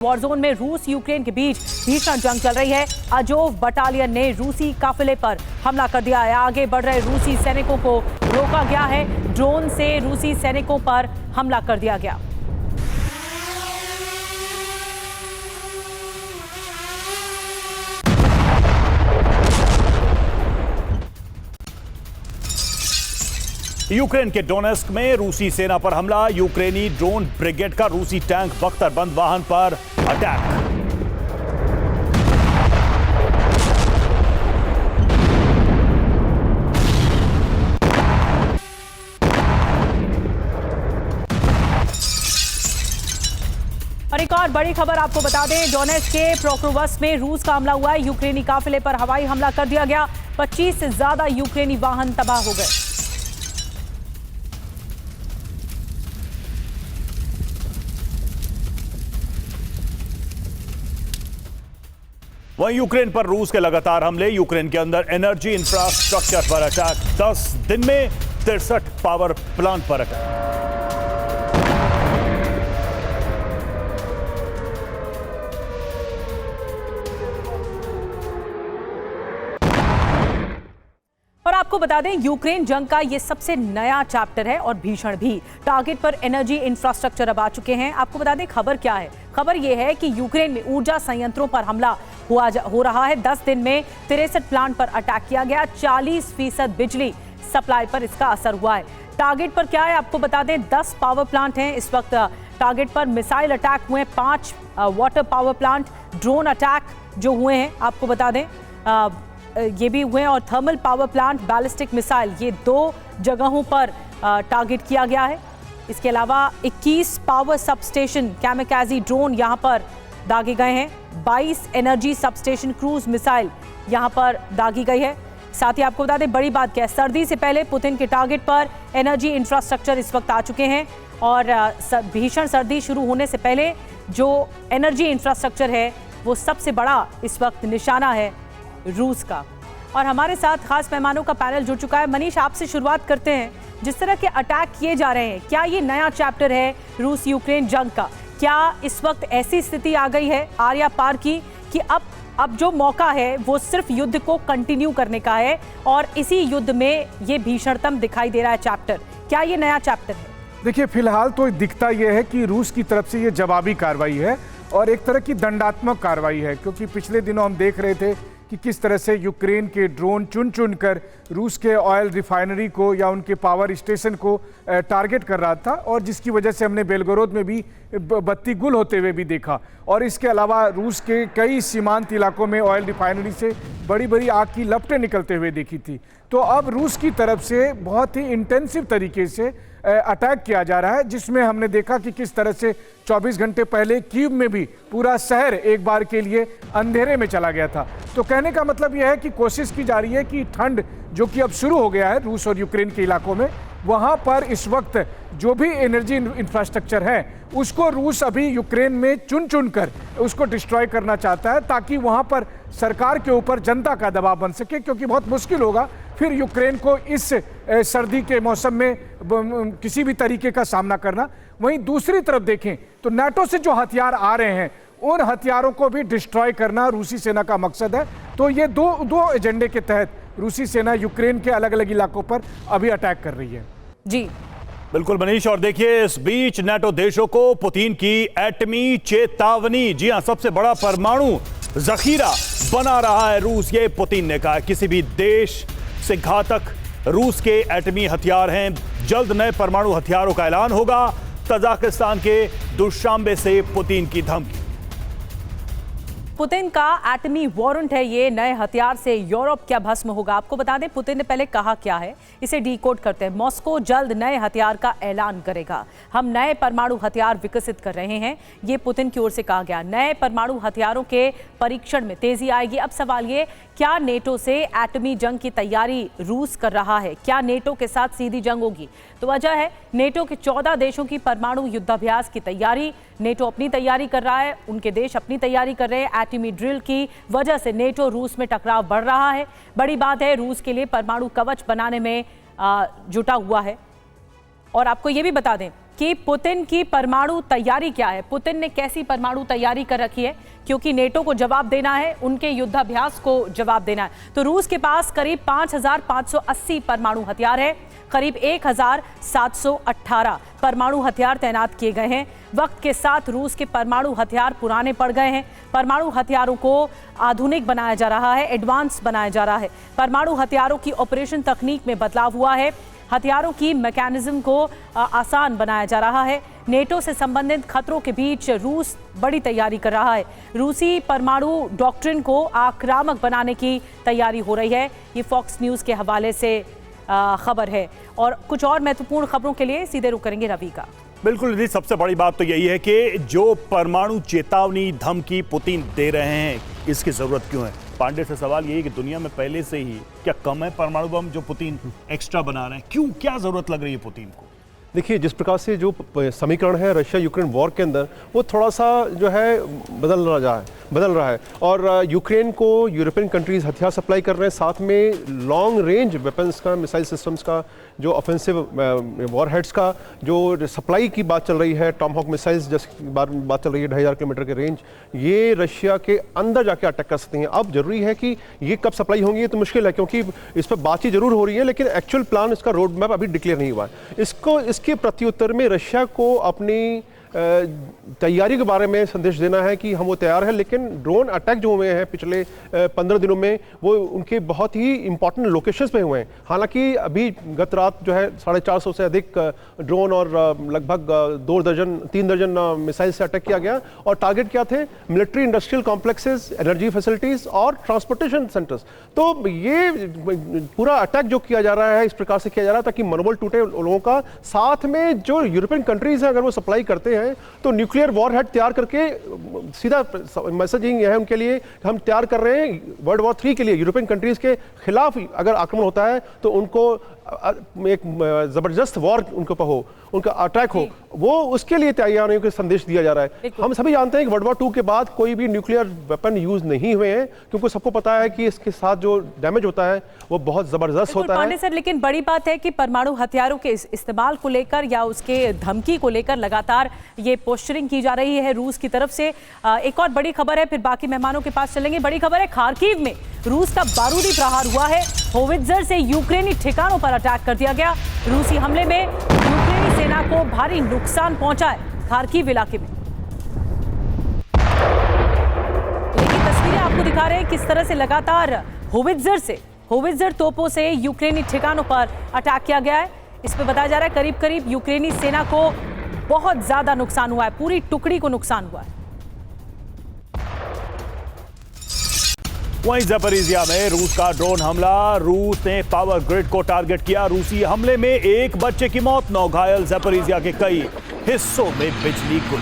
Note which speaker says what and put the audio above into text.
Speaker 1: Warzone में रूस Ukraine के बीच भीषण जंग चल रही है। अजोव बटालियन ने रूसी काफिले पर हमला कर दिया है। आगे बढ़ रहे रूसी सैनिकों को रोका गया है। ड्रोन से रूसी सैनिकों पर हमला कर दिया गया।
Speaker 2: यूक्रेन के डोनेस्क में रूसी सेना पर हमला। यूक्रेनी ड्रोन ब्रिगेड का रूसी टैंक बख्तरबंद वाहन पर अटैक।
Speaker 1: और एक और बड़ी खबर आपको बता दें, डोनेस्क के प्रोक्रोवस्क में रूस का हमला हुआ है। यूक्रेनी काफिले पर हवाई हमला कर दिया गया। 25 से ज्यादा यूक्रेनी वाहन तबाह हो गए।
Speaker 2: वहीं यूक्रेन पर रूस के लगातार हमले। यूक्रेन के अंदर एनर्जी इंफ्रास्ट्रक्चर पर अटैक। 10 दिन में 63 पावर प्लांट पर अटैक।
Speaker 1: और आपको बता दें, यूक्रेन जंग का ये सबसे नया चैप्टर है और भीषण भी। टारगेट पर एनर्जी इंफ्रास्ट्रक्चर अब आ चुके हैं। आपको बता दें खबर क्या है। खबर यह है कि यूक्रेन में ऊर्जा संयंत्रों पर हमला हो रहा है। 10 दिन में 63 प्लांट पर अटैक किया गया। 40% बिजली सप्लाई पर इसका असर हुआ है। टारगेट पर क्या है आपको बता दें, 10 पावर प्लांट हैं इस वक्त टारगेट पर। मिसाइल अटैक हुए 5 water power plant, drone attack जो हुए हैं आपको बता दें ये भी हुए, और thermal power plant, ballistic missile, ये 2 जगहों पर टारगेट किया गया है। इसके अलावा 21 पावर सबस्टेशन कैमिकाजी ड्रोन यहां पर दागे गए हैं। 22 एनर्जी सबस्टेशन क्रूज मिसाइल यहां पर दागी गई है। साथ ही आपको बता दें बड़ी बात क्या है, सर्दी से पहले पुतिन के टारगेट पर एनर्जी इंफ्रास्ट्रक्चर इस वक्त आ चुके हैं। और भीषण सर्दी शुरू होने से पहले जो एनर्जी इंफ्रास्ट्रक्चर है वो सबसे बड़ा इस वक्त निशाना है रूस का। और हमारे साथ खास मेहमानों का पैनल जुड़ चुका है। मनीष, आपसे शुरुआत करते हैं। जिस तरह के अटैक किए जा रहे हैं, क्या ये नया चैप्टर है रूस यूक्रेन जंग का? क्या इस वक्त ऐसी स्थिति आ गई है आर्या पार की कि अब जो मौका है वो सिर्फ युद्ध को कंटिन्यू करने का है और इसी युद्ध में ये भीषणतम दिखाई दे रहा है चैप्टर? क्या ये नया चैप्टर है?
Speaker 3: देखिए, फिलहाल तो दिखता यह है कि रूस की तरफ से ये जवाबी कार्रवाई है और एक तरह की दंडात्मक कार्रवाई है, क्योंकि पिछले दिनों हम देख रहे थे कि किस तरह से यूक्रेन के ड्रोन चुन चुन कर रूस के ऑयल रिफाइनरी को या उनके पावर स्टेशन को टारगेट कर रहा था, और जिसकी वजह से हमने बेलगोरोद में भी बत्ती गुल होते हुए भी देखा। और इसके अलावा रूस के कई सीमांत इलाकों में ऑयल रिफाइनरी से बड़ी बड़ी आग की लपटें निकलते हुए देखी थी। तो अब रूस की तरफ से बहुत ही इंटेंसिव तरीके से अटैक किया जा रहा है, जिसमें हमने देखा कि किस तरह से 24 घंटे पहले कीव में भी पूरा शहर एक बार के लिए अंधेरे में चला गया था। तो कहने का मतलब यह है कि कोशिश की जा रही है कि ठंड जो कि अब शुरू हो गया है रूस और यूक्रेन के इलाकों में, वहां पर इस वक्त जो भी एनर्जी इंफ्रास्ट्रक्चर है उसको रूस अभी यूक्रेन में चुन चुन कर उसको डिस्ट्रॉय करना चाहता है, ताकि वहां पर सरकार के ऊपर जनता का दबाव बन सके, क्योंकि बहुत मुश्किल होगा फिर यूक्रेन को इस सर्दी के मौसम में किसी भी तरीके का सामना करना। वहीं दूसरी तरफ देखें तो नाटो से जो हथियार आ रहे हैं उन हथियारों को भी डिस्ट्रॉय करना रूसी सेना का मकसद है। तो ये दो एजेंडे के तहत रूसी सेना यूक्रेन के अलग अलग इलाकों पर अभी अटैक कर रही है।
Speaker 1: जी
Speaker 2: बिल्कुल मनीष, और देखिए इस बीच नाटो देशों को पुतिन की एटमी चेतावनी। जी हां, सबसे बड़ा परमाणु जखीरा बना रहा है रूस। ये पुतिन ने कहा किसी भी देश से घातक रूस के एटमी हथियार हैं। जल्द नए परमाणु हथियारों का ऐलान होगा। तजाकिस्तान के दुशांबे से पुतिन की धमकी।
Speaker 1: पुतिन का एटमी वारंट है ये, नए हथियार से यूरोप क्या भस्म होगा। आपको बता दें पुतिन ने पहले कहा क्या है, इसे डीकोड करते हैं। मॉस्को जल्द नए हथियार का ऐलान करेगा। हम नए परमाणु हथियार विकसित कर रहे हैं, ये पुतिन की ओर से कहा गया। नए परमाणु हथियारों के परीक्षण में तेजी आएगी। अब सवाल ये, क्या नेटो से एटमी जंग की तैयारी रूस कर रहा है? क्या नेटो के साथ सीधी जंग होगी? तो वजह है नेटो के 14 देशों की परमाणु युद्धाभ्यास की तैयारी। नेटो अपनी तैयारी कर रहा है, उनके देश अपनी तैयारी कर रहे हैं। एटमी ड्रिल की वजह से नेटो रूस में टकराव बढ़ रहा है। बड़ी बात है, रूस के लिए परमाणु कवच बनाने में जुटा हुआ है। और आपको ये भी बता दें कि पुतिन की परमाणु तैयारी क्या है, पुतिन ने कैसी परमाणु तैयारी कर रखी है, क्योंकि नेटो को जवाब देना है, उनके युद्धाभ्यास को जवाब देना है। तो रूस के पास करीब 5,580 परमाणु हथियार है, करीब 1,718 परमाणु हथियार तैनात किए गए हैं। वक्त के साथ रूस के परमाणु हथियार पुराने पड़ गए हैं। परमाणु हथियारों को आधुनिक बनाया जा रहा है, एडवांस बनाया जा रहा है। परमाणु हथियारों की ऑपरेशन तकनीक में बदलाव हुआ है। हथियारों की मैकेनिज्म को आसान बनाया जा रहा है। नेटो से संबंधित खतरों के बीच रूस बड़ी तैयारी कर रहा है। रूसी परमाणु डॉक्ट्रिन को आक्रामक बनाने की तैयारी हो रही है। ये फॉक्स न्यूज़ के हवाले से खबर है। और कुछ और महत्वपूर्ण खबरों के लिए सीधे रुख करेंगे रवि का।
Speaker 2: बिल्कुल निधि, सबसे बड़ी बात तो यही है कि जो परमाणु चेतावनी धमकी पुतिन दे रहे हैं, इसकी जरूरत क्यों है? पांडे से सवाल यही कि दुनिया में पहले से ही क्या कम है परमाणु बम जो पुतिन एक्स्ट्रा बना रहे हैं? क्यों, क्या जरूरत लग रही है पुतिन को?
Speaker 4: देखिए, जिस प्रकार से जो समीकरण है रशिया यूक्रेन वॉर के अंदर, वो थोड़ा सा जो है बदल रहा है और यूक्रेन को यूरोपियन कंट्रीज हथियार सप्लाई कर रहे हैं, साथ में लॉन्ग रेंज वेपन्स का, मिसाइल सिस्टम्स का, जो ऑफेंसिव वॉरहेड्स का जो सप्लाई की बात चल रही है, टॉमहॉक मिसाइल्स जैसी बात चल रही है 2,500 किलोमीटर के रेंज, ये रशिया के अंदर जाके अटैक कर सकते हैं। अब जरूरी है कि ये कब सप्लाई होंगी, ये तो मुश्किल है, क्योंकि इस पर बातचीत जरूर हो रही है, लेकिन एक्चुअल प्लान, इसका रोड मैप अभी डिक्लेयर नहीं हुआ है। इसके प्रत्युत्तर में रशिया को अपनी तैयारी के बारे में संदेश देना है कि हम वो तैयार हैं, लेकिन ड्रोन अटैक जो हुए हैं पिछले 15 दिनों में, वो उनके बहुत ही इंपॉर्टेंट लोकेशंस पे हुए हैं। हालांकि अभी गत रात जो है 450 से अधिक ड्रोन और लगभग 3 दर्जन मिसाइल से अटैक किया गया। और टारगेट क्या थे? Military industrial complexes, energy facilities और ट्रांसपोर्टेशन सेंटर्स। तो ये पूरा अटैक जो किया जा रहा है, इस प्रकार से किया जा रहा है ताकि मनोबल टूटे लोगों का। साथ में जो यूरोपियन कंट्रीज हैं, अगर वो सप्लाई करते हैं तो न्यूक्लियर वॉरहेड तैयार करके, सीधा मैसेजिंग है उनके लिए, हम तैयार कर रहे हैं वर्ल्ड वॉर 3 के लिए। यूरोपियन कंट्रीज के खिलाफ अगर आक्रमण होता है तो उनको एक जबरदस्त वॉर उनके ऊपर हो, उनका अटैक हो, वो उसके लिए तैयारियों का संदेश दिया जा रहा है। हम सभी जानते हैं कि वर्ल्ड वॉर 2 के बाद कोई भी न्यूक्लियर वेपन यूज नहीं हुए हैं, क्योंकि सबको पता है कि इसके साथ जो डैमेज होता है वो बहुत जबरदस्त होता है।
Speaker 1: पांडे सर, लेकिन बड़ी बात है कि परमाणु हथियारों के इस्तेमाल को लेकर या उसके धमकी को लेकर लगातार ये पोस्चरिंग की जा रही है रूस की तरफ से। एक और बड़ी खबर है, फिर बाकी मेहमानों के पास चलेंगे। बड़ी खबर है, खार्किव में रूस का बारूदी प्रहार हुआ है। होवित्जर से यूक्रेनी ठिकानों पर अटैक कर दिया गया। रूसी हमले में यूक्रेनी सेना को भारी नुकसान पहुंचा है खार्किव इलाके में। लेकिन तस्वीरें आपको दिखा रहे हैं किस तरह से लगातार होवित्जर तोपों से यूक्रेनी ठिकानों पर अटैक किया गया है। इस पर बताया जा रहा है करीब करीब यूक्रेनी सेना को बहुत ज्यादा नुकसान हुआ है, पूरी टुकड़ी को नुकसान हुआ है।
Speaker 2: वहीं ज़पोरिज़िया में रूस का ड्रोन हमला, रूस ने पावर ग्रिड को टारगेट किया। रूसी हमले में एक बच्चे की मौत, 9 घायल। ज़पोरिज़िया के कई हिस्सों में बिजली गुल।